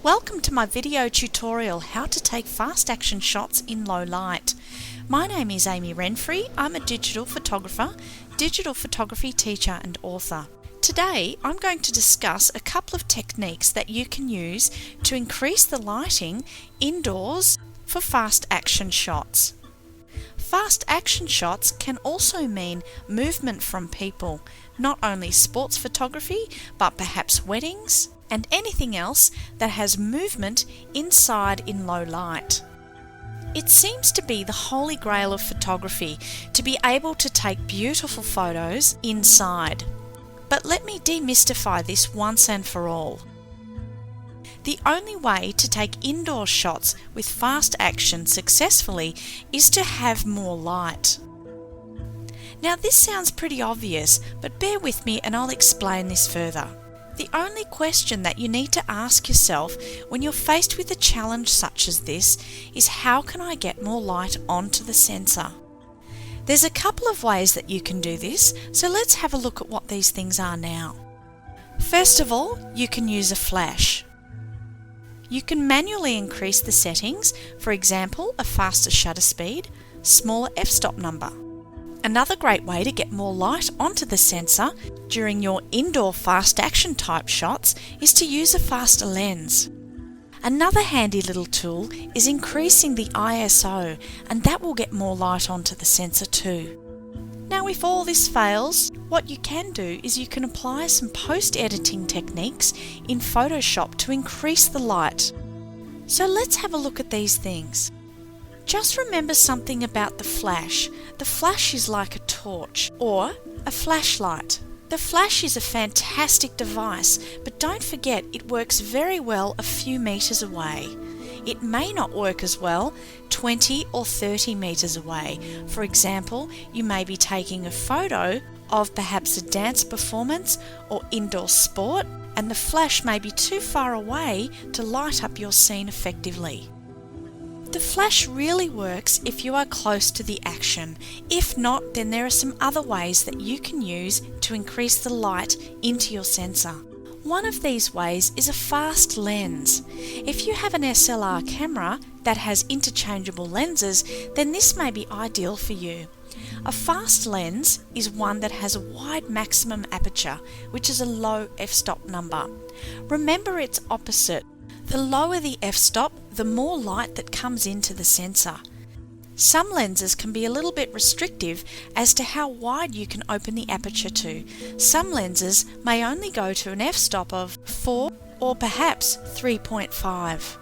Welcome to my video tutorial how to take fast action shots in low light. My name is Amy Renfrey. I'm a digital photographer, digital photography teacher and author. Today I'm going to discuss a couple of techniques that you can use to increase the lighting indoors for fast action shots. Fast action shots can also mean movement from people, not only sports photography, but perhaps weddings and anything else that has movement inside in low light. It seems to be the holy grail of photography to be able to take beautiful photos inside. But let me demystify this once and for all. The only way to take indoor shots with fast action successfully is to have more light. Now this sounds pretty obvious, but bear with me and I'll explain this further. The only question that you need to ask yourself when you're faced with a challenge such as this is, how can I get more light onto the sensor? There's a couple of ways that you can do this, so let's have a look at what these things are now. First of all, you can use a flash. You can manually increase the settings, for example, a faster shutter speed, smaller f-stop number. Another great way to get more light onto the sensor during your indoor fast action type shots is to use a faster lens. Another handy little tool is increasing the ISO, and that will get more light onto the sensor too. Now if all this fails, what you can do is you can apply some post-editing techniques in Photoshop to increase the light. So let's have a look at these things. Just remember something about the flash. The flash is like a torch or a flashlight. The flash is a fantastic device, but don't forget it works very well a few meters away. It may not work as well 20 or 30 meters away. For example, you may be taking a photo of perhaps a dance performance or indoor sport, and the flash may be too far away to light up your scene effectively. The flash really works if you are close to the action. If not, then there are some other ways that you can use to increase the light into your sensor. One of these ways is a fast lens. If you have an SLR camera that has interchangeable lenses, then this may be ideal for you. A fast lens is one that has a wide maximum aperture, which is a low f-stop number. Remember its opposite. The lower the f-stop, the more light that comes into the sensor. Some lenses can be a little bit restrictive as to how wide you can open the aperture to. Some lenses may only go to an f-stop of 4 or perhaps 3.5.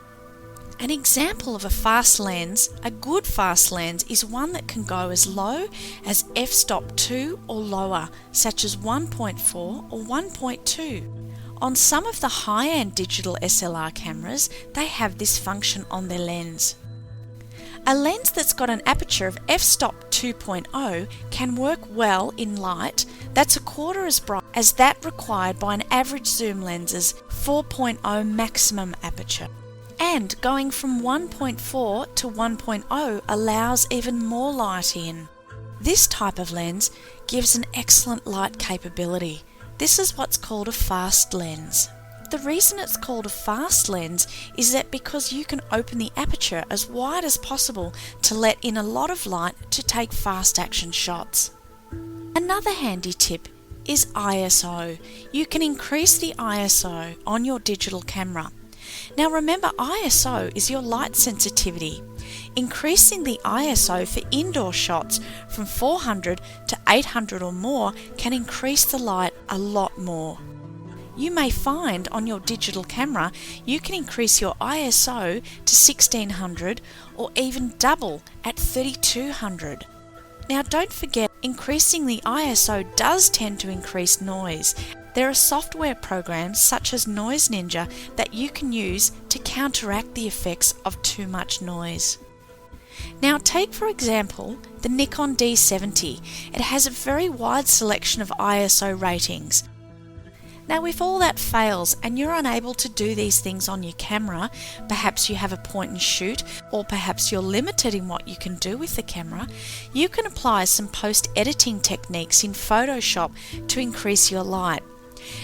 An example of a fast lens, a good fast lens, is one that can go as low as f-stop 2 or lower, such as 1.4 or 1.2. On some of the high-end digital SLR cameras, they have this function on their lens. A lens that's got an aperture of f-stop 2.0 can work well in light that's a quarter as bright as that required by an average zoom lens's 4.0 maximum aperture. And going from 1.4 to 1.0 allows even more light in. This type of lens gives an excellent light capability. This is what's called a fast lens. The reason it's called a fast lens is that because you can open the aperture as wide as possible to let in a lot of light to take fast action shots. Another handy tip is ISO. You can increase the ISO on your digital camera. Now remember, ISO is your light sensitivity. Increasing the ISO for indoor shots from 400 to 800 or more can increase the light a lot more. You may find on your digital camera you can increase your ISO to 1600 or even double at 3200. Now don't forget, increasing the ISO does tend to increase noise. There are software programs such as Noise Ninja that you can use to counteract the effects of too much noise. Now take for example the Nikon D70. It has a very wide selection of ISO ratings. Now if all that fails and you're unable to do these things on your camera, perhaps you have a point and shoot, or perhaps you're limited in what you can do with the camera, you can apply some post-editing techniques in Photoshop to increase your light.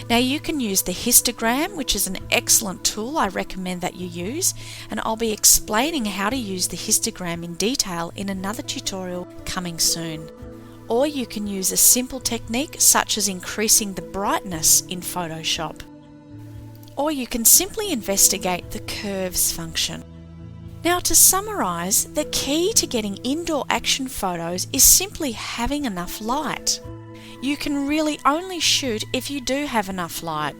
Now you can use the histogram, which is an excellent tool I recommend that you use, and I'll be explaining how to use the histogram in detail in another tutorial coming soon. Or you can use a simple technique such as increasing the brightness in Photoshop. Or you can simply investigate the curves function. Now to summarise, the key to getting indoor action photos is simply having enough light. You can really only shoot if you do have enough light.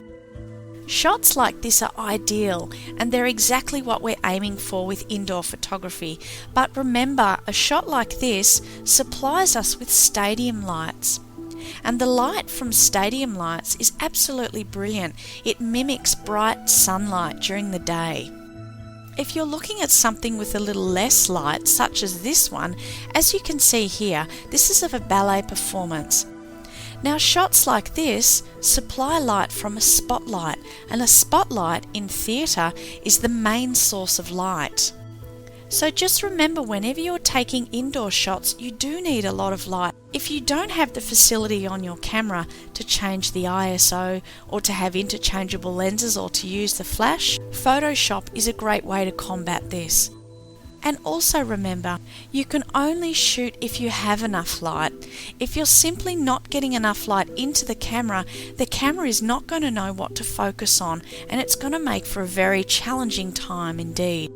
Shots like this are ideal, and they're exactly what we're aiming for with indoor photography. But remember, a shot like this supplies us with stadium lights. And the light from stadium lights is absolutely brilliant. It mimics bright sunlight during the day. If you're looking at something with a little less light, such as this one, as you can see here, this is of a ballet performance. Now shots like this supply light from a spotlight, and a spotlight in theatre is the main source of light. So just remember, whenever you're taking indoor shots, you do need a lot of light. If you don't have the facility on your camera to change the ISO or to have interchangeable lenses or to use the flash, Photoshop is a great way to combat this. And also remember, you can only shoot if you have enough light. If you're simply not getting enough light into the camera is not going to know what to focus on, and it's going to make for a very challenging time indeed.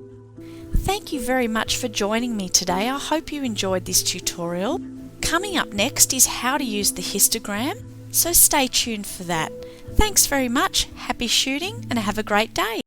Thank you very much for joining me today. I hope you enjoyed this tutorial. Coming up next is how to use the histogram, so stay tuned for that. Thanks very much, happy shooting, and have a great day.